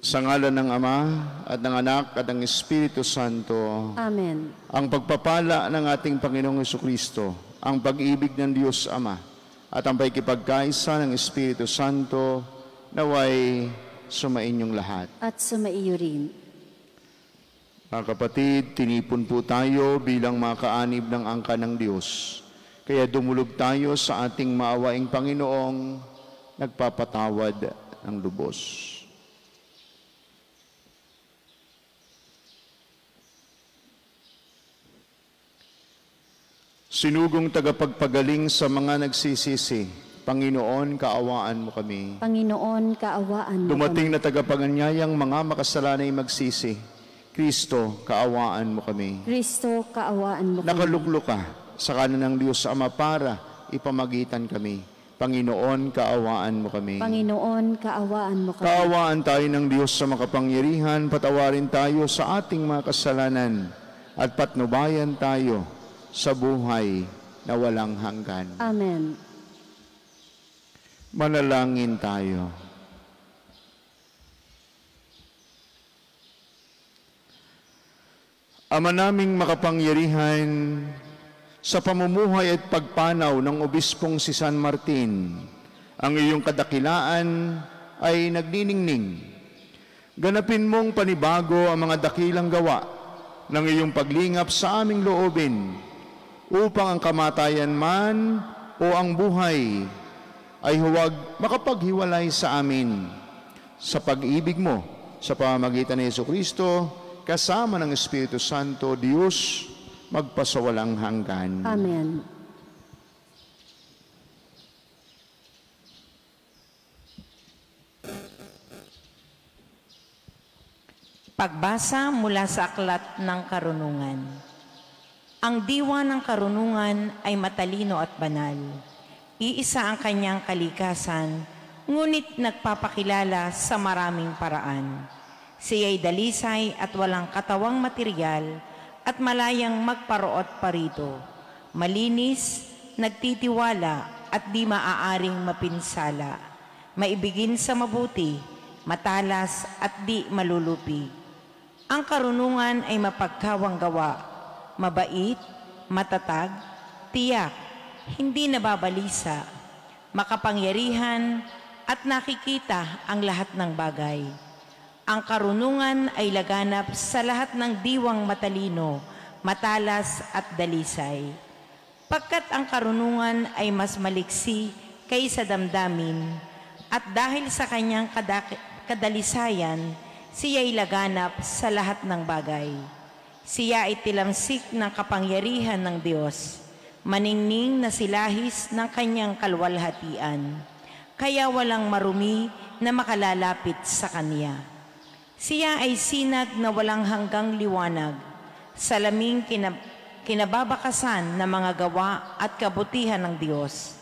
Sa ngalan ng Ama, at ng Anak, at ng Espiritu Santo. Amen. Ang pagpapala ng ating Panginoong Jesucristo, ang pag-ibig ng Diyos Ama, at ang pakikipagkaisa ng Espiritu Santo, naway sumainyong lahat. At sumaiyo rin. Mga kapatid, tinipon po tayo bilang mga kaanib ng angka ng Diyos. Kaya dumulog tayo sa ating maawaing Panginoong nagpapatawad ng lubos. Sinugong tagapagpagaling sa mga nagsisisi, Panginoon, kaawaan mo kami. Panginoon, kaawaan mo Dumating kami. na tagapaganyayang mga makasalanay magsisi, Kristo, kaawaan mo kami. Kristo, kaawaan mo kami. Nakaluklok ka sa kanan ng Diyos Ama para ipamagitan kami. Panginoon, kaawaan mo kami. Panginoon, kaawaan mo kami. Kaawaan tayo ng Diyos sa makapangyarihan, patawarin tayo sa ating mga kasalanan, at patnubayan tayo sa buhay na walang hanggan. Amen. Manalangin tayo. Ama naming makapangyarihan, sa pamumuhay at pagpanaw ng Obispong si San Martin, ang iyong kadakilaan ay nagniningning. Ganapin mong panibago ang mga dakilang gawa ng iyong paglingap sa aming loobin, upang ang kamatayan man o ang buhay ay huwag makapaghiwalay sa amin. Sa pag-ibig mo, sa pamamagitan ni Jesucristo, kasama ng Espiritu Santo, Diyos, magpasawalang hanggan. Amen. Pagbasa mula sa Aklat ng Karunungan. Ang diwa ng karunungan ay matalino at banal. Iisa ang kanyang kalikasan, ngunit nagpapakilala sa maraming paraan. Siya'y dalisay at walang katawang material at malayang magparoot parito. Malinis, nagtitiwala at di maaaring mapinsala. Maibigin sa mabuti, matalas at di malulupi. Ang karunungan ay mapagkawang gawa, mabait, matatag, tiyak, hindi nababalisa, makapangyarihan at nakikita ang lahat ng bagay. Ang karunungan ay laganap sa lahat ng diwang matalino, matalas at dalisay. Pagkat ang karunungan ay mas maliksi kaysa damdamin, at dahil sa kanyang kadalisayan, siya'y laganap sa lahat ng bagay. Siya ay tilamsik ng kapangyarihan ng Diyos, maningning na silahis ng kanyang kalwalhatian, kaya walang marumi na makalalapit sa kanya. Siya ay sinag na walang hanggang liwanag, salaming kinababakasan ng mga gawa at kabutihan ng Diyos.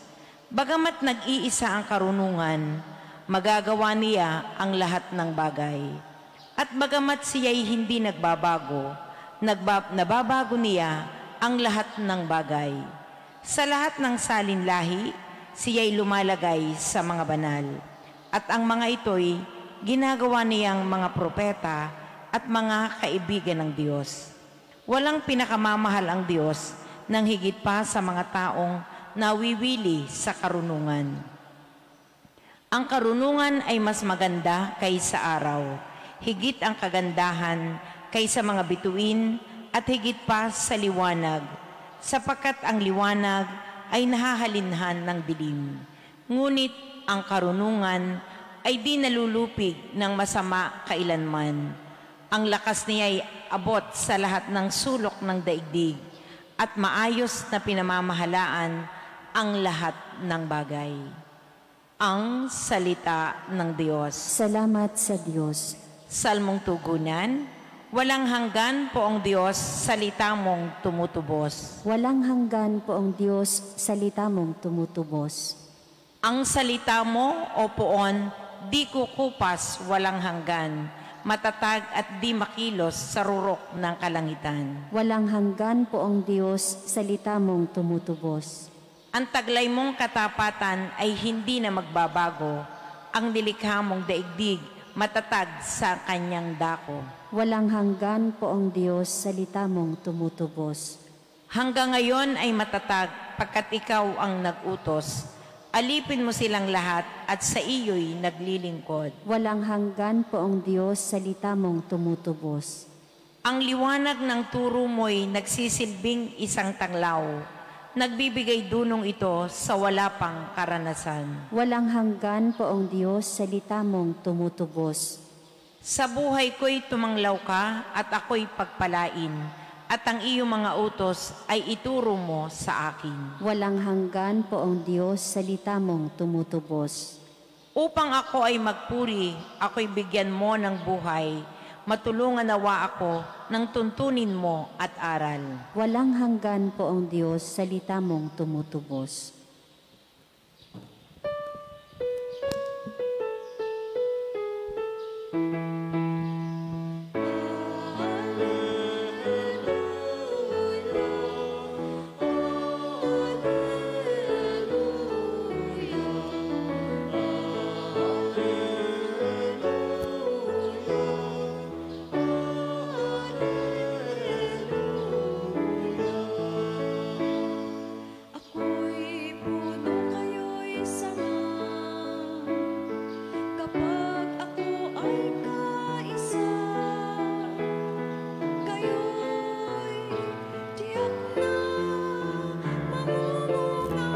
Bagamat nag-iisa ang karunungan, magagawa niya ang lahat ng bagay. At bagamat siya'y hindi nagbabago, nababago niya ang lahat ng bagay. Sa lahat ng salinlahi, siya'y lumalagay sa mga banal. At ang mga ito'y ginagawa niyang mga propeta at mga kaibigan ng Diyos. Walang pinakamamahal ang Diyos nang higit pa sa mga taong nawiwili sa karunungan. Ang karunungan ay mas maganda kaysa araw, higit ang kagandahan kaysa mga bituin at higit pa sa liwanag, sapagkat ang liwanag ay nahahalinhan ng dilim. Ngunit ang karunungan ay di nalulupig ng masama kailanman. Ang lakas niya ay abot sa lahat ng sulok ng daigdig at maayos na pinamamahalaan ang lahat ng bagay. Ang salita ng Diyos. Salamat sa Diyos. Salmong tugunan. Walang hanggan po ang Diyos, salita mong tumutubos. Walang hanggan po ang Diyos, salita mong tumutubos. Ang salita mo, o poon, di kukupas walang hanggan, matatag at di makilos sa rurok ng kalangitan. Walang hanggan po ang Diyos, salita mong tumutubos. Ang taglay mong katapatan ay hindi na magbabago. Ang nilikha mong daigdig, matatag sa kanyang dako. Walang hanggan po ang Diyos, salita mong tumutubos. Hanggang ngayon ay matatag pagkat ikaw ang nag-utos. Alipin mo silang lahat at sa iyo'y naglilingkod. Walang hanggan po ang Diyos, salita mong tumutubos. Ang liwanag ng turo mo'y nagsisilbing isang tanglaw. Nagbibigay dunong ito sa wala pang karanasan. Walang hanggan po ang Diyos, salita mong tumutubos. Sa buhay ko'y tumanglaw ka at ako'y pagpalain, at ang iyong mga utos ay ituro mo sa akin. Walang hanggan po ang Diyos, salita mong tumutubos. Upang ako ay magpuri, ako'y bigyan mo ng buhay, matulungan nawa ako ng tuntunin mo at aral. Walang hanggan po ang Diyos, salita mong tumutubos. Ako'y puno, kayo'y sanga. Kapag ako ay kaisa, kayo'y tiyak na mamumunga.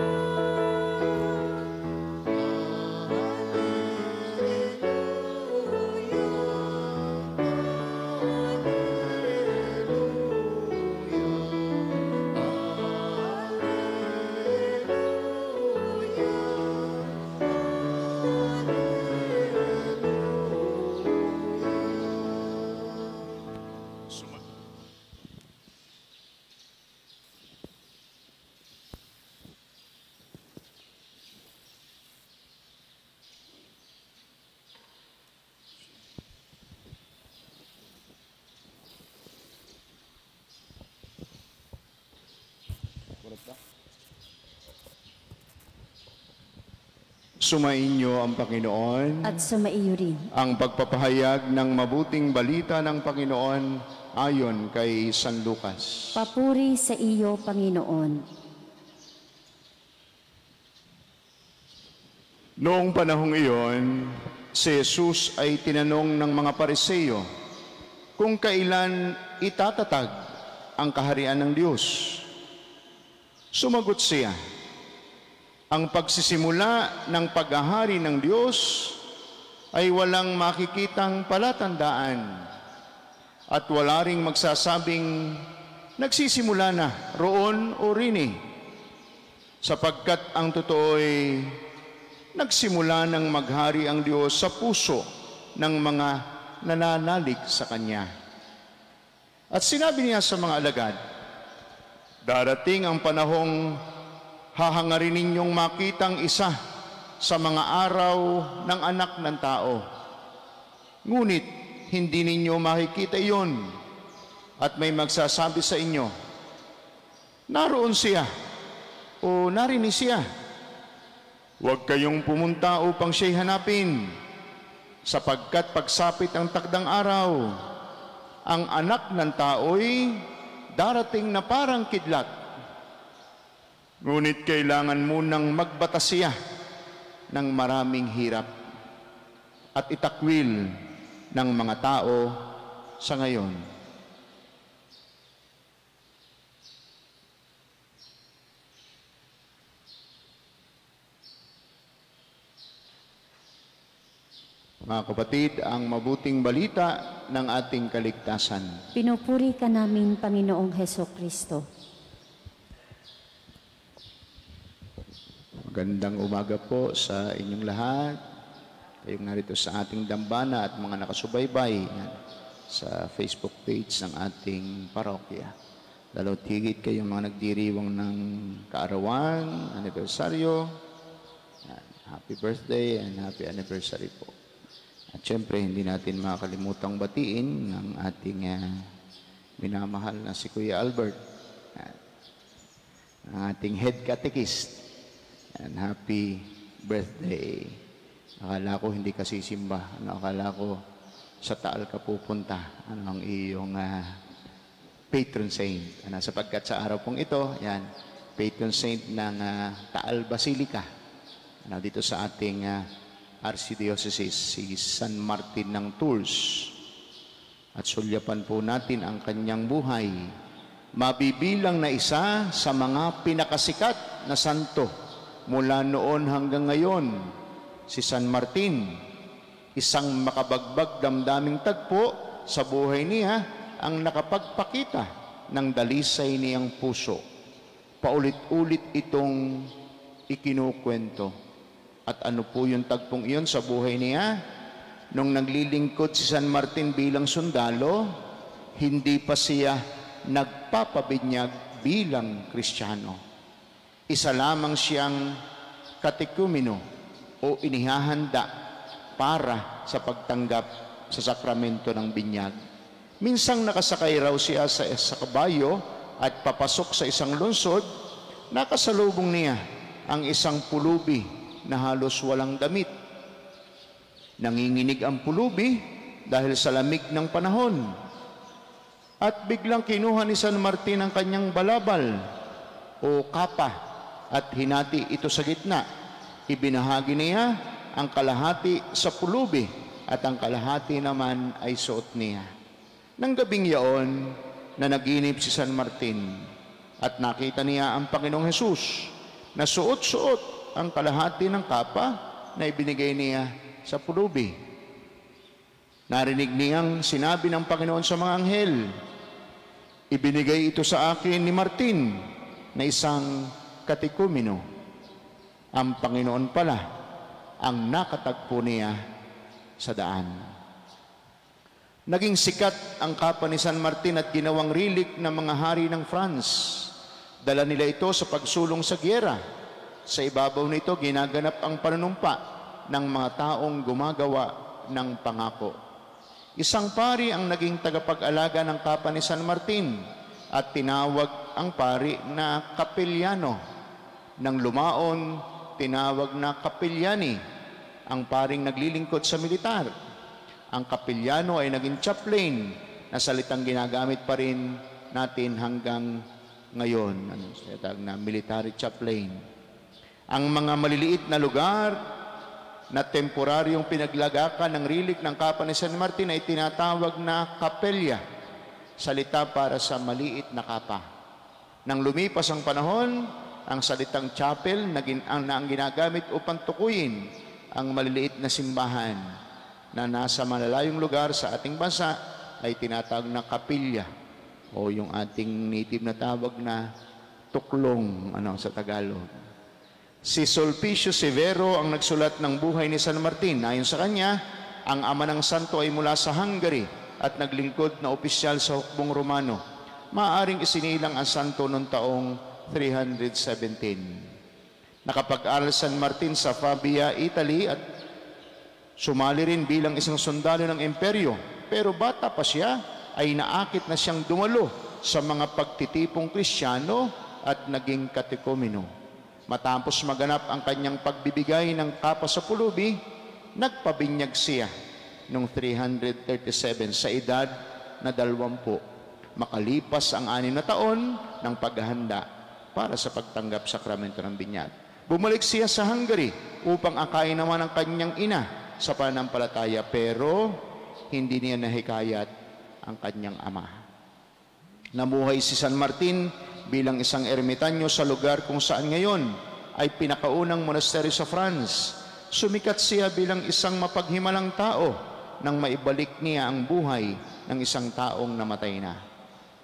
Sumainyo ang Panginoon. At sumaiyo rin. Ang pagpapahayag ng mabuting balita ng Panginoon ayon kay San Lucas. Papuri sa iyo, Panginoon. Noong panahong iyon, si Jesus ay tinanong ng mga Pariseo kung kailan itatatag ang kaharian ng Diyos. Sumagot siya, ang pagsisimula ng paghahari ng Diyos ay walang makikitang palatandaan at wala ring magsasabing nagsisimula na roon o rini, sapagkat ang totoo'y nagsimula ng maghari ang Diyos sa puso ng mga nananalig sa Kanya. At sinabi niya sa mga alagad, darating ang panahong hahangarin ninyong makitang isa sa mga araw ng anak ng tao. Ngunit hindi ninyo makikita iyon at may magsasabi sa inyo, naroon siya o narinig siya. Huwag kayong pumunta upang siya'y hanapin, sapagkat pagsapit ang takdang araw, ang anak ng tao'y darating na parang kidlat. Ngunit kailangan munang magbatasiya ng maraming hirap at itakwil ng mga tao sa ngayon. Mga kapatid, ang mabuting balita ng ating kaligtasan. Pinupuri ka namin, Panginoong Heso Kristo. Magandang umaga po sa inyong lahat. Kayong narito sa ating dambana at mga nakasubaybay sa Facebook page ng ating parokya. Lalo't higit kayong mga nagdiriwang ng kaarawan, anibersaryo. Happy birthday and happy anniversary po. At syempre, hindi natin makakalimutang batiin ng ating minamahal na si Kuya Albert, ang ating head catechist. And happy birthday Akala ko hindi ka sisimba. Akala ko sa Taal ka pupunta. Ang iyong patron saint. Sapagkat sa araw pong ito, yan, patron saint ng Taal Basilica. Dito sa ating Archdiocese, si San Martin ng Tours. At sulyapan po natin ang kanyang buhay. Mabibilang na isa sa mga pinakasikat na santo mula noon hanggang ngayon. Si San Martin, isang makabagbag damdaming tagpo sa buhay niya ang nakapagpakita ng dalisay niyang puso. Paulit-ulit itong ikinukwento. At ano po yung tagpong iyon sa buhay niya? Nung naglilingkod si San Martin bilang sundalo, hindi pa siya nagpapabinyag bilang Kristiyano. Isa lamang siyang katekumeno o inihahanda para sa pagtanggap sa sakramento ng binyag. Minsang nakasakay raw siya sa kabayo at papasok sa isang lungsod, nakasalubong niya ang isang pulubi na halos walang damit. Nanginginig ang pulubi dahil sa lamig ng panahon. At biglang kinuha ni San Martin ang kanyang balabal o kapa at hinati ito sa gitna. Ibinahagi niya ang kalahati sa pulubi at ang kalahati naman ay suot niya. Nang gabing yaon, na naginip si San Martin at nakita niya ang Panginoong Hesus na suot-suot ang kalahati ng kapa na ibinigay niya sa pulubi. Narinig niyang sinabi ng Panginoon sa mga anghel, ibinigay ito sa akin ni Martin na isang katekumeno. Ang Panginoon pala ang nakatagpo niya sa daan. Naging sikat ang kapa ni San Martin at ginawang relic ng mga hari ng France. Dala nila ito sa pagsulong sa gyera. Sa ibabaw nito ginaganap ang panunumpa ng mga taong gumagawa ng pangako. Isang pari ang naging tagapag-alaga ng kapa ni San Martin at tinawag ang pari na Kapelyano. Nang lumaon, tinawag na Kapilyani, ang paring naglilingkod sa militar. Ang Kapelyano ay naging chaplain na salitang ginagamit pa rin natin hanggang ngayon. Tawag na military chaplain. Ang mga maliliit na lugar na temporaryong pinaglagakan ng relic ng kapa ni San Martin ay tinatawag na kapelya, salita para sa maliit na kapa. Nang lumipas ang panahon, ang salitang chapel ang ginagamit upang tukuyin ang maliliit na simbahan na nasa malalayong lugar sa ating bansa ay tinatawag na kapilya o yung ating native na tawag na tuklong sa Tagalog. Si Sulpicio Severo ang nagsulat ng buhay ni San Martin. Ayon sa kanya, ang ama ng santo ay mula sa Hungary at naglingkod na opisyal sa hukbong Romano. Maaring isinilang ang santo noong taong 317. Nakapag-aral San Martin sa Pavia, Italy at sumali rin bilang isang sundalo ng imperyo. Pero bata pa siya ay naakit na siyang dumalo sa mga pagtitipong Kristiyano at naging katekumeno. Matapos maganap ang kanyang pagbibigay ng kapa sa pulubi, nagpabinyag siya noong 337 sa edad na 20. Makalipas ang 6 na taon ng paghahanda para sa pagtanggap sakramento ng binyag. Bumalik siya sa Hungary upang akayin naman ang kanyang ina sa pananampalataya, pero hindi niya nahikayat ang kanyang ama. Namuhay si San Martin bilang isang ermitanyo sa lugar kung saan ngayon ay pinakaunang monasteryo sa France. Sumikat siya bilang isang mapaghimalang tao nang maibalik niya ang buhay ng isang taong namatay na.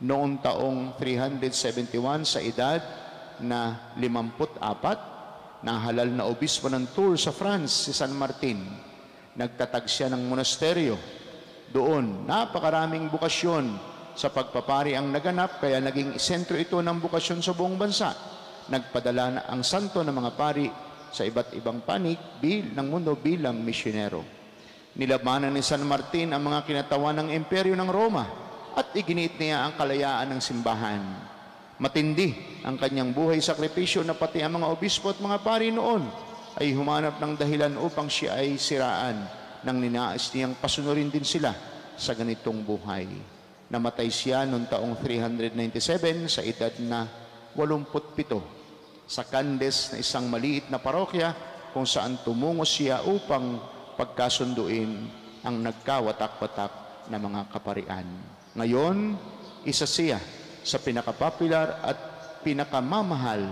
Noong taong 371 sa edad na 54, nahalal na obispo ng Tours sa France si San Martin. Nagtatag siya ng monasteryo. Doon, napakaraming bukasyon sa pagpapari ang naganap, kaya naging sentro ito ng bukasyon sa buong bansa. Nagpadala na ang santo ng mga pari sa iba't ibang panig ng mundo bilang misyonero. Nilabanan ni San Martin ang mga kinatawan ng imperyo ng Roma at iginiit niya ang kalayaan ng simbahan. Matindi ang kanyang buhay sakripisyo na pati ang mga obispo at mga pari noon ay humanap ng dahilan upang siya ay siraan nang ninais niyang pasunurin din sila sa ganitong buhay. Namatay siya noong taong 397 sa edad na 87 sa Candes na isang maliit na parokya kung saan tumungo siya upang pagkasunduin ang nagkawatak-watak na mga kaparian. Ngayon, isa siya sa pinakapopular at pinakamamahal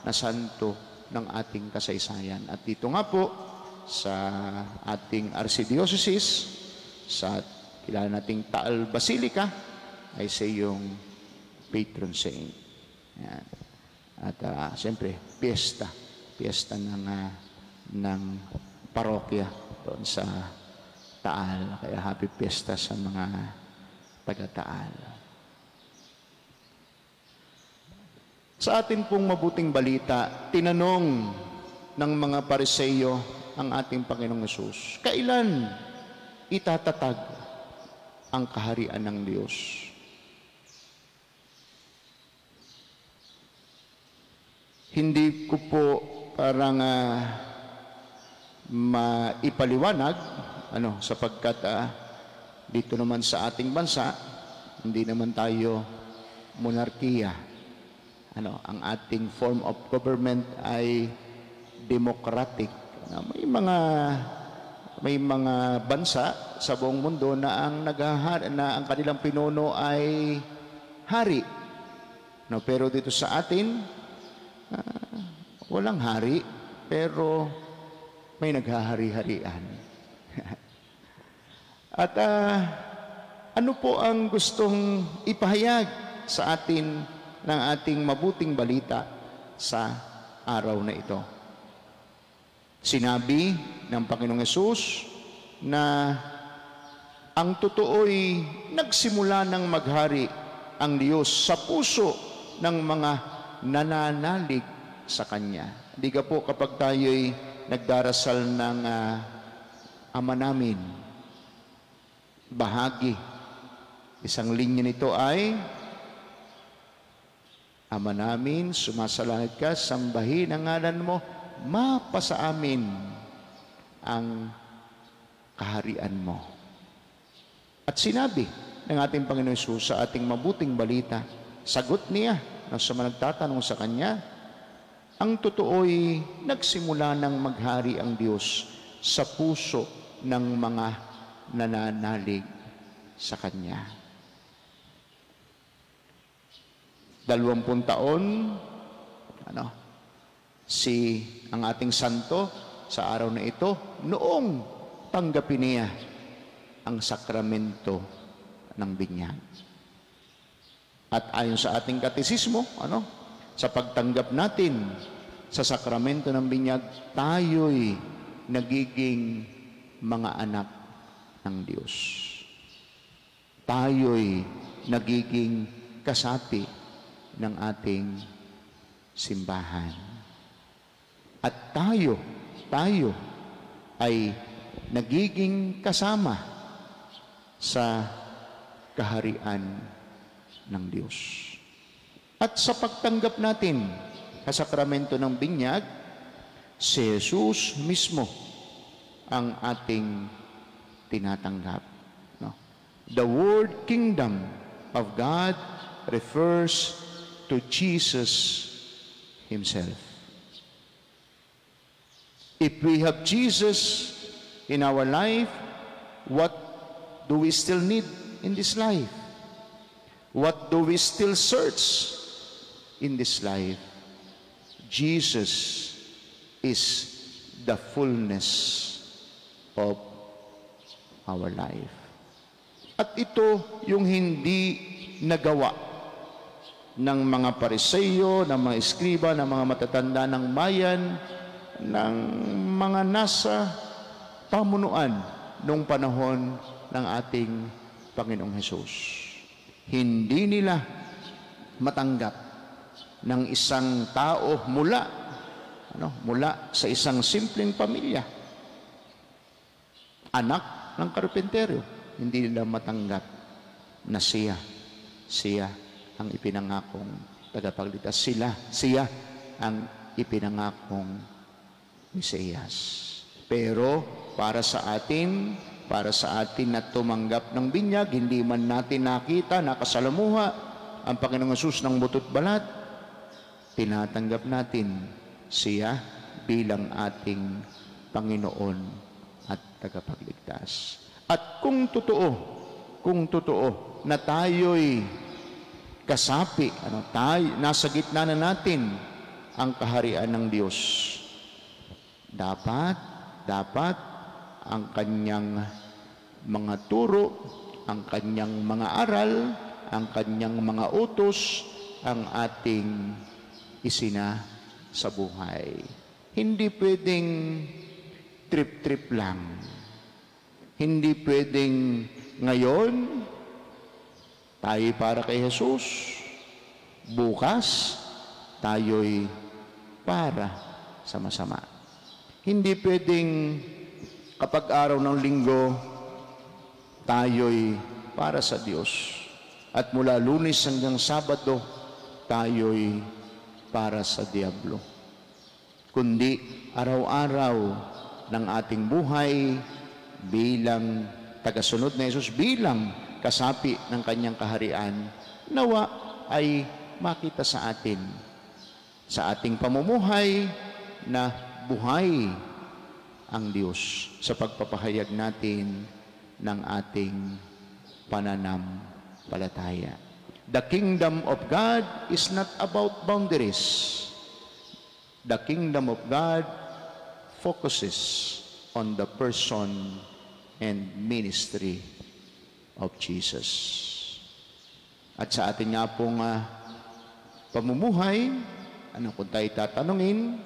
na santo ng ating kasaysayan. At dito nga po sa ating archdiocese, sa kilala nating Taal Basilica, ay siya yung patron saint. Yan. At siyempre, piyesta ng parokya doon sa Taal. Kaya happy piyesta sa mga taga-Taal. Sa atin pong mabuting balita, tinanong ng mga Pariseyo ang ating Panginoong Hesus, kailan itatatag ang kaharian ng Diyos? Hindi ko po parang maipaliwanag, sapagkat dito naman sa ating bansa, hindi naman tayo monarkiya. Ang ating form of government ay democratic. May mga bansa sa buong mundo na ang kanilang pinuno ay hari. Pero dito sa atin, walang hari, pero may naghahari-harian. At ano po ang gustong ipahayag sa atin ng ating mabuting balita sa araw na ito? Sinabi ng Panginoong Hesus na ang totoo'y nagsimula ng maghari ang Diyos sa puso ng mga nananalig sa Kanya. Hindi ka po kapag tayo'y nagdarasal ng Ama namin, bahagi, isang linya nito ay, Ama namin, sumasalangit ka, sambahin ang ngalan mo, mapasa amin ang kaharian mo. At sinabi ng ating Panginoon Hesus sa ating mabuting balita, sagot niya na sa mga nagtatanong sa Kanya, ang totoo'y nagsimula ng maghari ang Diyos sa puso ng mga nananalig sa Kanya. 20 taon, ang ating santo sa araw na ito, noong tanggapin niya ang sakramento ng binyag. At ayon sa ating katekismo, sa pagtanggap natin sa sakramento ng binyag, tayo'y nagiging mga anak ng Diyos. Tayo'y nagiging kasapi ng ating simbahan. At tayo ay nagiging kasama sa kaharian ng Diyos. At sa pagtanggap natin sa sakramento ng binyag, si Jesus mismo ang ating tinatanggap. The word kingdom of God refers to Jesus Himself. If we have Jesus in our life, what do we still need in this life? What do we still search in this life? Jesus is the fullness of our life. At ito yung hindi nagawa ng mga Pariseyo, ng mga eskriba, ng mga matatanda ng bayan, ng mga nasa pamunuan noong panahon ng ating Panginoong Hesus. Hindi nila matanggap ng isang tao mula sa isang simpleng pamilya, anak ng karpentero. Hindi nila matanggap na siya ang ipinangakong tagapagligtas. Siya ang ipinangakong Mesiyas. Pero para sa atin na tumanggap ng binyag, hindi man natin nakita, nakasalamuha ang Panginoong Hesus ng butot balat, tinatanggap natin siya bilang ating Panginoon at tagapagligtas. At kung totoo na tayo'y kasapi, nasa gitna na natin ang kaharian ng Diyos, dapat ang kanyang mga turo, ang kanyang mga aral, ang kanyang mga utos, ang ating isina sa buhay. Hindi pwedeng trip-trip lang. Hindi pwedeng ngayon, tayo para kay Jesus, bukas, tayo'y para sa masama. Hindi pwedeng kapag araw ng linggo, tayo'y para sa Diyos. At mula Lunes hanggang Sabado, tayo'y para sa Diablo. Kundi araw-araw ng ating buhay bilang tagasunod na Jesus, bilang kasapi ng kanyang kaharian, nawa ay makita sa atin, sa ating pamumuhay na buhay ang Diyos sa pagpapahayag natin ng ating pananampalataya. The kingdom of God is not about boundaries. The kingdom of God focuses on the person and ministry of Jesus. At sa ating nga pong pamumuhay, kung tayo tatanungin,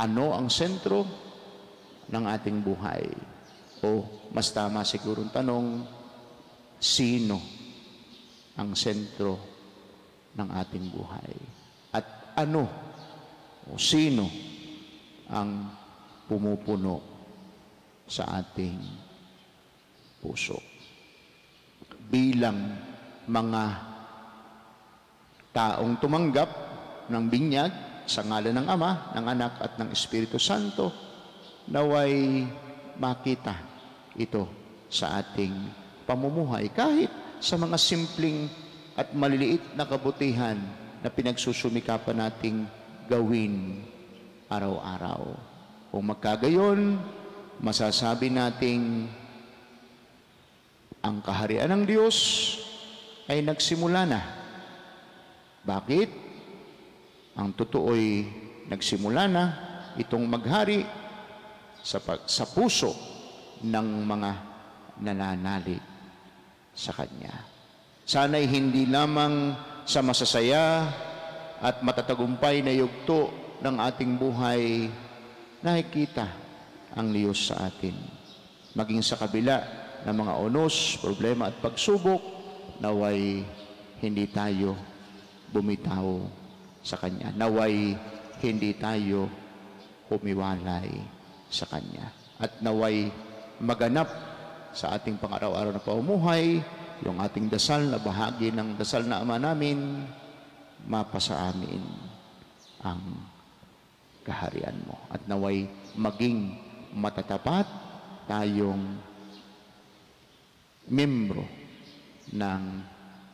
ano ang sentro ng ating buhay? O mas tama siguro ang tanong, sino ang sentro ng ating buhay? At ano o sino ang pumupuno sa ating puso? Bilang mga taong tumanggap ng binyag sa ngalan ng Ama, ng Anak at ng Espiritu Santo, naway makita ito sa ating pamumuhay kahit sa mga simpleng at maliliit na kabutihan na pinagsusumikapan nating gawin araw-araw. Kung magkagayon, masasabi nating ang kaharian ng Diyos ay nagsimula na. Bakit? Ang totoo'y nagsimula na itong maghari sa puso ng mga nananalig sa Kanya. Sana'y hindi lamang sa masasaya at matatagumpay na yugto ng ating buhay nakikita ang Diyos sa atin. Maging sa kabila ng mga unos, problema at pagsubok, naway hindi tayo bumitaw sa Kanya. Naway hindi tayo humiwalay sa Kanya. At naway maganap sa ating pang-araw-araw na pamumuhay, yung ating dasal na bahagi ng dasal na Ama namin, mapasa amin ang kaharian mo. At naway maging matatapat tayong membro ng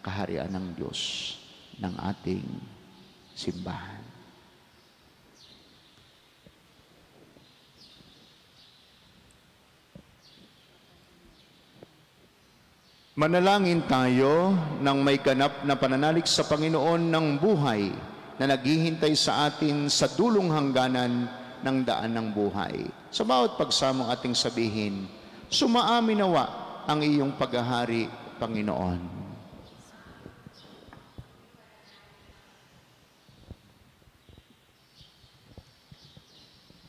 kaharian ng Diyos ng ating simbahan. Manalangin tayo ng may ganap na pananalig sa Panginoon ng buhay na naghihintay sa atin sa dulong hangganan ng daan ng buhay. Sa bawat pagsamong ating sabihin, sumaamin nawa ang iyong paghahari, Panginoon.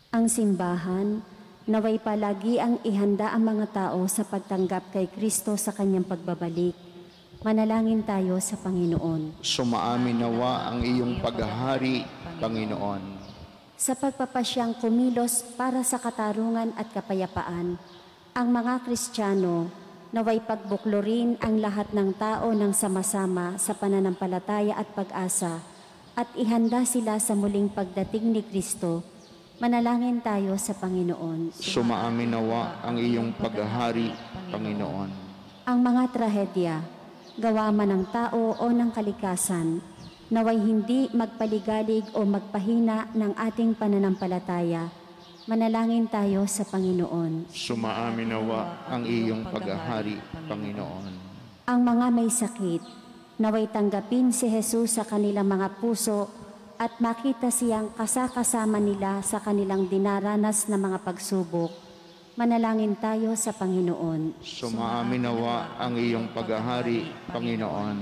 Ang simbahan, naway palagi ang ihanda ang mga tao sa pagtanggap kay Kristo sa kanyang pagbabalik. Manalangin tayo sa Panginoon. Sumaamin nawa ang iyong paghahari, Panginoon. Sa pagpapasyang kumilos para sa katarungan at kapayapaan, ang mga Kristiyano naway pagbuklurin ang lahat ng tao ng sama-sama sa pananampalataya at pag-asa at ihanda sila sa muling pagdating ni Kristo. Manalangin tayo sa Panginoon. Sumaamin nawa ang iyong paghahari, Panginoon. Ang mga trahedya, gawa man ng tao o ng kalikasan, naway hindi magpaligalig o magpahina ng ating pananampalataya. Manalangin tayo sa Panginoon. Sumaamin nawa ang iyong paghahari, Panginoon. Ang mga may sakit, naway tanggapin si Jesus sa kanilang mga puso at makita siyang kasakasama nila sa kanilang dinaranas na mga pagsubok. Manalangin tayo sa Panginoon. Sumaamin nawa ang iyong paghahari, Panginoon.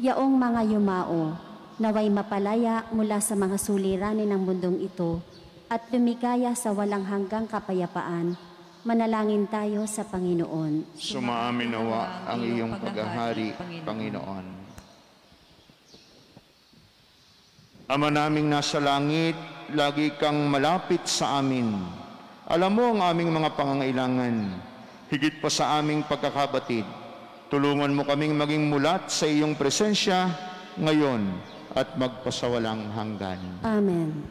Yaong mga yumao, naway mapalaya mula sa mga suliranin ng mundong ito at lumigaya sa walang hanggang kapayapaan. Manalangin tayo sa Panginoon. Sumaamin nawa ang iyong paghahari, Panginoon. Ama naming nasa langit, lagi kang malapit sa amin. Alam mo ang aming mga pangangailangan, higit pa sa aming pagkakabatid. Tulungan mo kaming maging mulat sa iyong presensya ngayon at magpasawalang hanggan. Amen.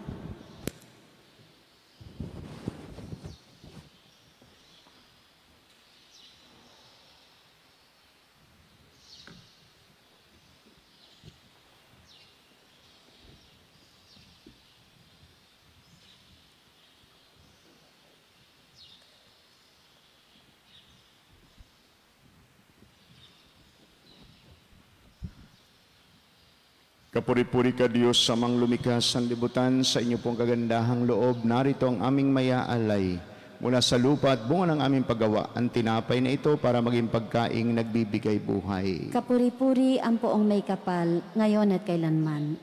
Kapuri-puri ka Diyos sa mang lumikas ng libutan, sa inyo pong kagandahang loob, narito ang aming mayaalay. Mula sa lupa at bunga ng aming paggawa, ang tinapay na ito para maging pagkaing nagbibigay buhay. Kapuri-puri ang poong may kapal, ngayon at kailanman.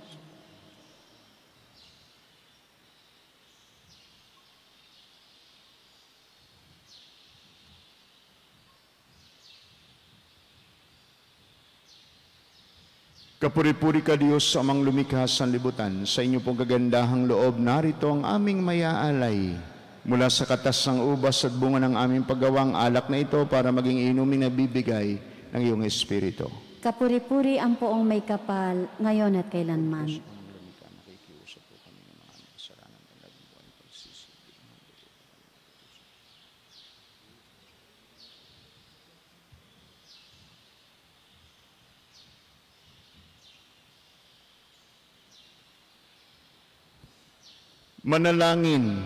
Kapuri-puri ka Diyos sa amang lumikas ng libutan, sa inyo pong kagandahang loob, narito ang aming mayaalay. Mula sa katas ng ubas at bunga ng aming paggawang alak na ito para maging inuming nagbibigay ng iyong Espiritu. Kapuri-puri ang poong may kapal, ngayon at kailanman. Manalangin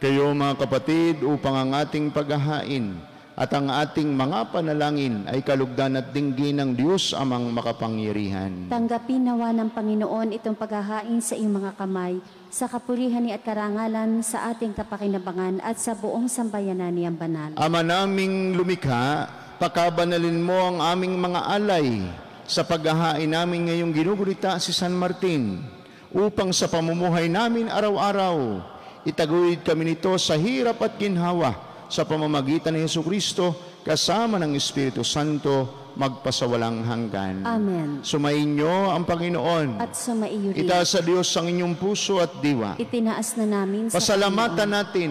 kayo mga kapatid upang ang ating paghahain at ang ating mga panalangin ay kalugdan at dinggin ng Diyos amang makapangyarihan. Tanggapin nawa ng Panginoon itong paghahain sa iyong mga kamay, sa kapurihan ni at karangalan sa ating kapakinabangan at sa buong sambayanan niyang banal. Ama naming lumikha, pakabanalin mo ang aming mga alay sa paghahain namin ngayong ginugurita si San Martin, upang sa pamumuhay namin araw-araw, itaguyod kami nito sa hirap at ginhawa sa pamamagitan ni Jesucristo kasama ng Espiritu Santo magpasawalang hanggan. Amen. Sumainyo ang Panginoon. At sumaiyo rin. Itaas sa Diyos ang inyong puso at diwa. Itinaas na namin sa Pasalamatan Panginoon. natin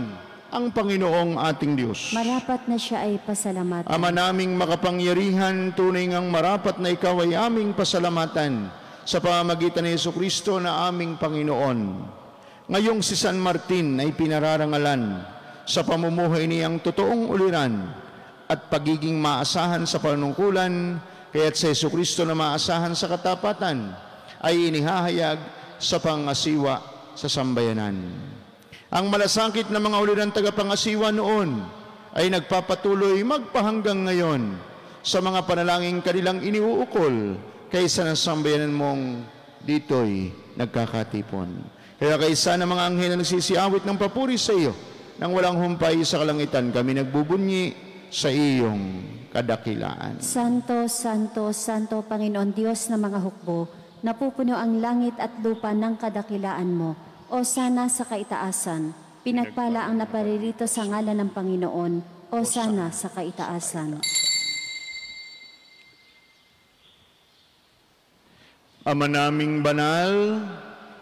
ang Panginoong ating Diyos. Marapat na siya ay pasalamatan. Ama naming makapangyarihan, tunay ngang marapat na ikaw ay aming pasalamatan sa pamamagitan ni Jesucristo na aming Panginoon. Ngayong si San Martin ay pinararangalan sa pamumuhay niyang totoong uliran at pagiging maasahan sa panunungkulan, kaya't sa Jesucristo na maasahan sa katapatan ay inihahayag sa pangasiwa sa sambayanan. Ang malasakit na mga uliran tagapangasiwa noon ay nagpapatuloy magpahanggang ngayon sa mga panalangin kanilang iniuukol kaysa ng sambayanan mong dito'y nagkakatipon. Kaya kaysa ng mga anghel na nagsisiawit ng papuri sa iyo, nang walang humpay sa kalangitan, kami nagbubunyi sa iyong kadakilaan. Santo, Santo, Santo, Panginoon Diyos ng mga hukbo, napupuno ang langit at lupa ng kadakilaan mo, o sana sa kaitaasan. Pinagpala ang naparirito sa ngalan ng Panginoon, o sana sa kaitaasan. Ama naming banal,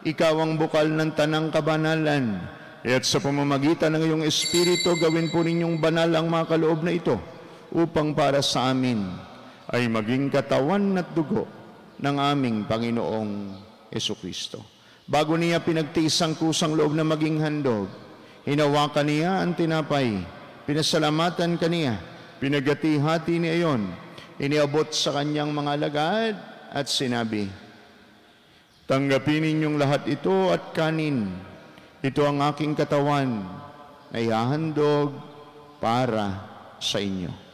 ikaw ang bukal ng tanang kabanalan, at sa pamamagitan ng iyong Espiritu, gawin po ninyong banal ang mga kaloob na ito, upang para sa amin ay maging katawan at dugo ng aming Panginoong Jesucristo. Bago niya pinagtiis ang kusang loob na maging handog, hinawakan niya ang tinapay, pinasalamatan kaniya, pinagati-hati niya iyon, iniabot sa kanyang mga alagad at sinabi, "Tanggapin ninyong lahat ito at kanin. Ito ang aking katawan na ihahandog para sa inyo."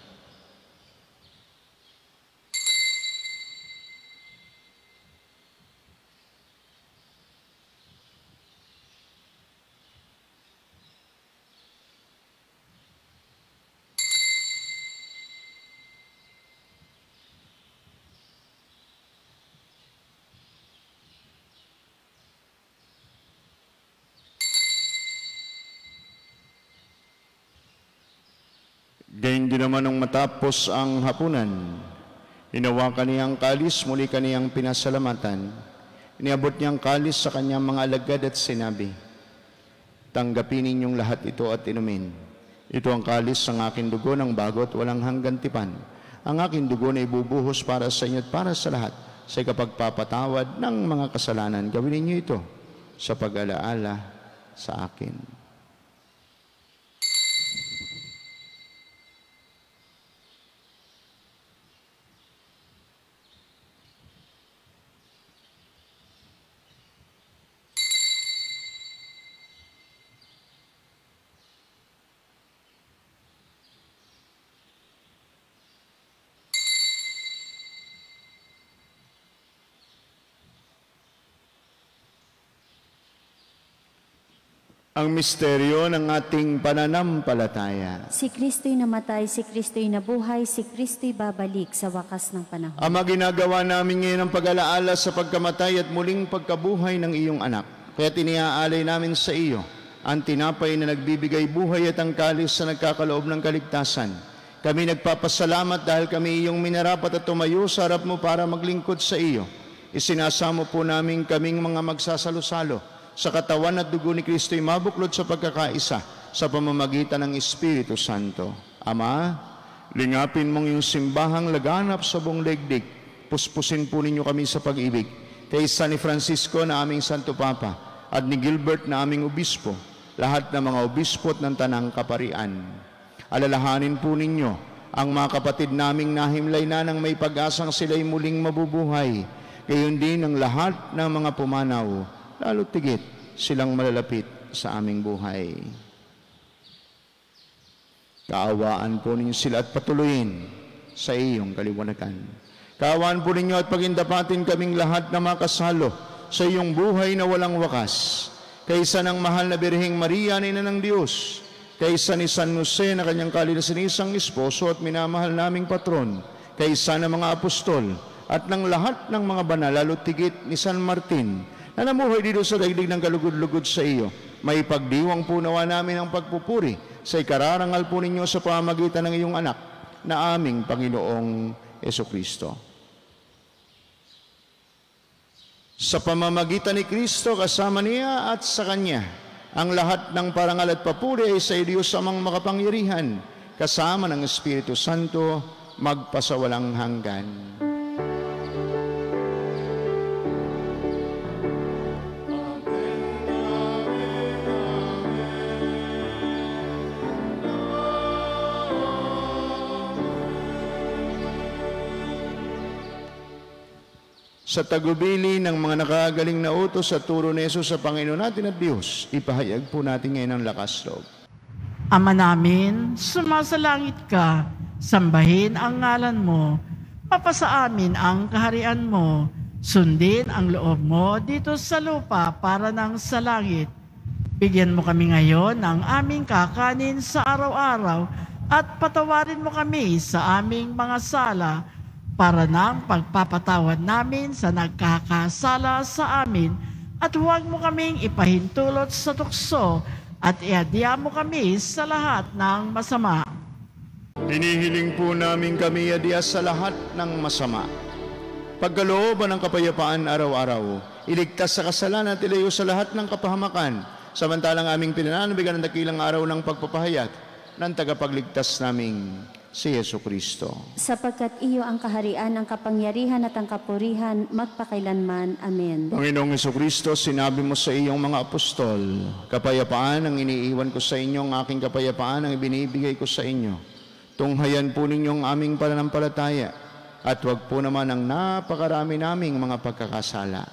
Gayun din naman nung matapos ang hapunan, hinawakan niya ang kalis, muli kaniyang pinasalamatan. Iniabot niya ang kalis sa kanyang mga alagad at sinabi, "Tanggapin ninyong lahat ito at inumin. Ito ang kalis ng aking dugo ng bago at walang hanggan tipan. Ang aking dugo na ibubuhos para sa inyo at para sa lahat sa ikapagpapatawad ng mga kasalanan. Gawin ninyo ito sa pag-alaala sa akin." Ang misteryo ng ating pananampalataya. Si Kristo'y namatay, si Kristo'y nabuhay, si Kristo'y babalik sa wakas ng panahon. Ama, ginagawa namin ngayon ang pag-alaala sa pagkamatay at muling pagkabuhay ng iyong anak. Kaya tiniaalay namin sa iyo ang tinapay na nagbibigay buhay at ang kalis na nagkakaloob ng kaligtasan. Kami nagpapasalamat dahil kami iyong minarapat at tumayo sa harap mo para maglingkod sa iyo. Isinasamo po namin kaming mga magsasalo-salo sa katawan at dugo ni Kristo'y mabuklod sa pagkakaisa sa pamamagitan ng Espiritu Santo. Ama, lingapin mong yung simbahang laganap sa buong daigdig. Puspusin po ninyo kami sa pag-ibig. Kay San Francisco na aming Santo Papa at ni Gilbert na aming obispo, lahat ng mga obispo at ng tanang kaparian. Alalahanin po ninyo ang mga kapatid naming nahimlay na ng may pag-asang sila'y muling mabubuhay. Gayon din ang lahat ng mga pumanaw, lalo tigit silang malalapit sa aming buhay. Kaawaan po ninyo sila at patuloyin sa iyong kaliwanagan. Kaawaan po ninyo at pagindapatin kaming lahat na makasalo sa iyong buhay na walang wakas. Kaysa ng mahal na Birheng Maria, Ina ng Diyos, kaysa ni San Jose na kanyang kalinasanisang esposo at minamahal naming patron, kaysa ng mga apostol at ng lahat ng mga banal, lalo tigit ni San Martin, na namuhay dito sa daigdig ng kalugod-lugod sa iyo. May pagdiwang po nawa namin ang pagpupuri sa ikararangal po ninyo sa pamamagitan ng iyong anak na aming Panginoong Jesucristo. Sa pamamagitan ni Kristo, kasama niya at sa Kanya, ang lahat ng parangal at papuri ay sa Diyos amang makapangyarihan, kasama ng Espiritu Santo, magpasawalang hanggan. Sa tagubili ng mga nakagaling na utos sa turo ni Jesus sa Panginoon natin at Diyos, ipahayag po natin ngayon ang lakas loob. Ama namin, sumasalangit ka, sambahin ang ngalan mo, mapasa amin ang kaharian mo, sundin ang loob mo dito sa lupa para nang sa langit. Bigyan mo kami ngayon ng aming kakanin sa araw-araw at patawarin mo kami sa aming mga sala, para ng pagpapatawad namin sa nagkakasala sa amin, at huwag mo kaming ipahintulot sa tukso at iadya mo kami sa lahat ng masama. Hinihiling po namin kami iadya sa lahat ng masama. Pagkalooban ng kapayapaan araw-araw, iligtas sa kasalanan at ilayo sa lahat ng kapahamakan, samantalang aming pinananabigan ng dakilang araw ng pagpapahayag ng tagapagligtas naming si Yesu Kristo. Sapagkat iyo ang kaharian, ang kapangyarihan at ang kapurihan magpakailanman. Amen. Panginoong Yesu Kristo, sinabi mo sa iyong mga apostol, kapayapaan ang iniiwan ko sa inyo, ang aking kapayapaan ang ibinibigay ko sa inyo. Tunghayan po ninyong aming pananampalataya at huwag po naman ang napakarami naming mga pagkakasala.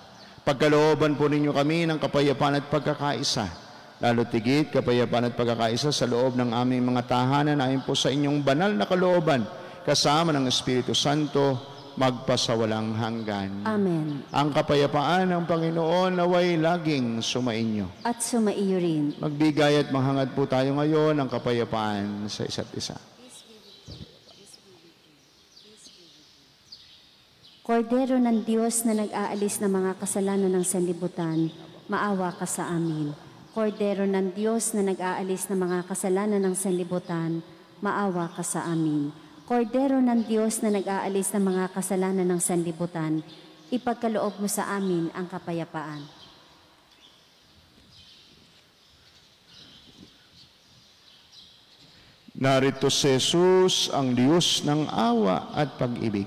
Pagkalooban po ninyo kami ng kapayapaan at pagkakaisa. Lalo tigit, kapayapaan at pagkakaisa sa loob ng aming mga tahanan ayon po sa inyong banal na kalooban, kasama ng Espiritu Santo, magpasawalang hanggan. Amen. Ang kapayapaan ng Panginoon naway laging sumainyo. At sumaiyo rin. Magbigay at manghangad po tayo ngayon ng kapayapaan sa isa't isa. Kordero ng Diyos na nag-aalis ng mga kasalanan ng sanlibutan, maawa ka sa amin. Kordero ng Diyos na nag-aalis ng mga kasalanan ng sanlibutan, maawa ka sa amin. Kordero ng Diyos na nag-aalis ng mga kasalanan ng sanlibutan, ipagkaloob mo sa amin ang kapayapaan. Narito si Jesus, ang Diyos ng awa at pag-ibig.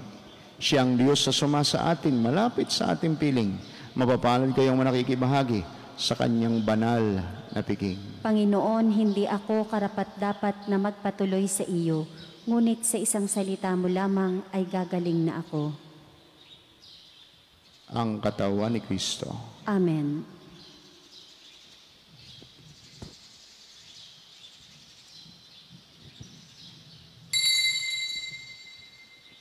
Siya ang Diyos sa sumasa atin, malapit sa ating piling. Mapapalad kayong manakikibahagi sa kanyang banal na piging. Panginoon, hindi ako karapat-dapat na magpatuloy sa iyo, ngunit sa isang salita mo lamang ay gagaling na ako. Ang katawan ni Kristo. Amen.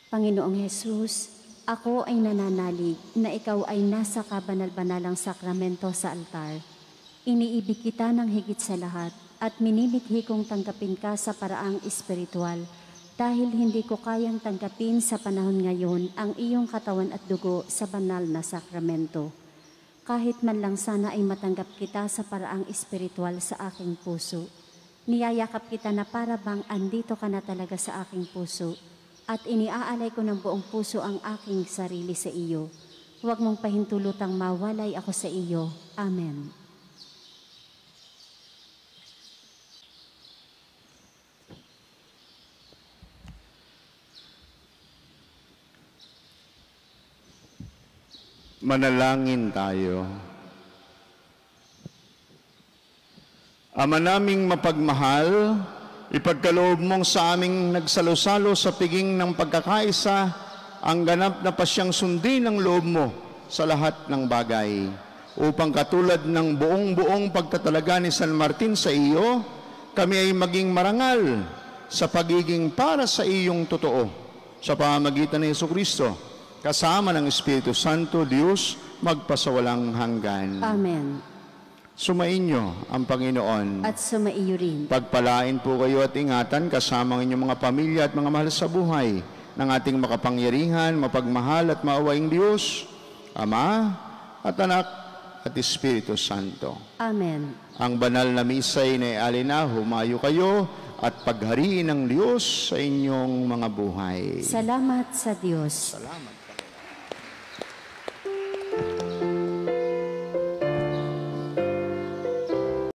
Panginoong Hesus, ako ay nananalig na ikaw ay nasa kabanal-banalang sakramento sa altar. Iniibig kita ng higit sa lahat at minimithi kong tanggapin ka sa paraang espiritual dahil hindi ko kayang tanggapin sa panahon ngayon ang iyong katawan at dugo sa banal na sakramento. Kahit man lang sana ay matanggap kita sa paraang espiritual sa aking puso. Niyayakap kita na para bang andito ka na talaga sa aking puso. At iniaalay ko ng buong puso ang aking sarili sa iyo. Huwag mong pahintulutang mawalay ako sa iyo. Amen. Manalangin tayo. Ama naming mapagmahal, ipagkaloob mong sa aming nagsalo-salo sa piging ng pagkakaisa ang ganap na pasyang sundin ng loob mo sa lahat ng bagay. Upang katulad ng buong-buong pagtatalaga ni San Martin sa iyo, kami ay maging marangal sa pagiging para sa iyong totoo. Sa pamamagitan ni Jesucristo, kasama ng Espiritu Santo, Diyos, magpasawalang hanggan. Amen. Sumainyo ang Panginoon. At sumaiyo rin. Pagpalain po kayo at ingatan kasama ng inyong mga pamilya at mga mahal sa buhay ng ating makapangyarihan, mapagmahal at maawaing Diyos, Ama at Anak at Espiritu Santo. Amen. Ang banal na misa'y naialin na, humayo kayo at paghariin ng Diyos sa inyong mga buhay. Salamat sa Diyos. Salamat.